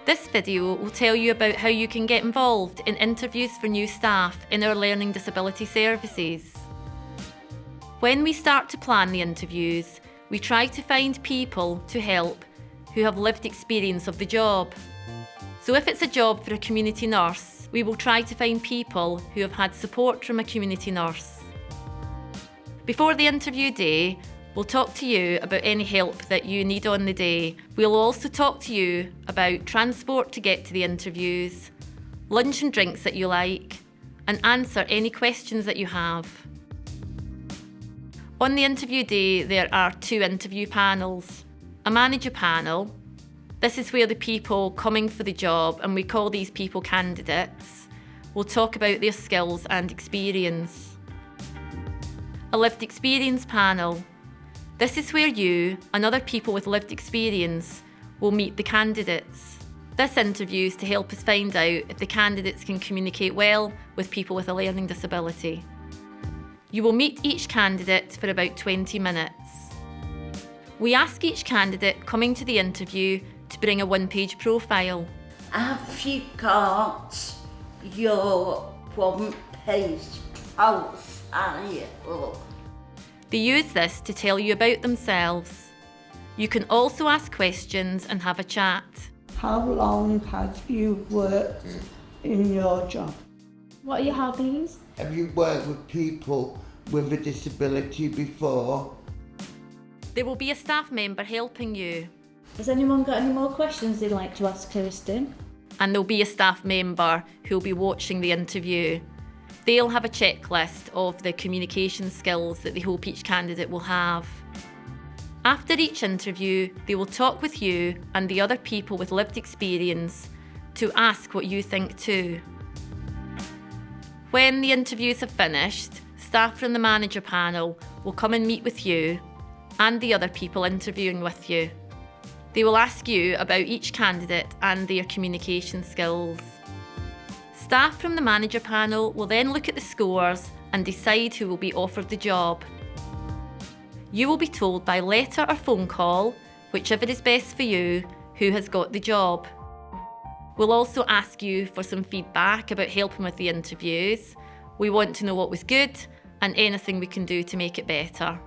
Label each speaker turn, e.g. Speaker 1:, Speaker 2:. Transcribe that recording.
Speaker 1: This video will tell you about how you can get involved in interviews for new staff in our learning disability services. When we start to plan the interviews, we try to find people to help who have lived experience of the job. So if it's a job for a community nurse, we will try to find people who have had support from a community nurse. Before the interview day, we'll talk to you about any help that you need on the day. We'll also talk to you about transport to get to the interviews, lunch and drinks that you like, and answer any questions that you have. On the interview day, there are 2 interview panels. A manager panel. This is where the people coming for the job, and we call these people candidates, will talk about their skills and experience. A lived experience panel. This is where you and other people with lived experience will meet the candidates. This interview is to help us find out if the candidates can communicate well with people with a learning disability. You will meet each candidate for about 20 minutes. We ask each candidate coming to the interview to bring a 1-page profile.
Speaker 2: Have you got your 1-page profile?
Speaker 1: They use this to tell you about themselves. You can also ask questions and have a chat.
Speaker 3: How long have you worked in your job?
Speaker 4: What are your hobbies?
Speaker 5: Have you worked with people with a disability before?
Speaker 1: There will be a staff member helping you.
Speaker 4: Has anyone got any more questions they'd like to ask Kirsten?
Speaker 1: And there'll be a staff member who'll be watching the interview. They'll have a checklist of the communication skills that they hope each candidate will have. After each interview, they will talk with you and the other people with lived experience to ask what you think too. When the interviews have finished, staff from the manager panel will come and meet with you and the other people interviewing with you. They will ask you about each candidate and their communication skills. Staff from the manager panel will then look at the scores and decide who will be offered the job. You will be told by letter or phone call, whichever is best for you, who has got the job. We'll also ask you for some feedback about helping with the interviews. We want to know what was good and anything we can do to make it better.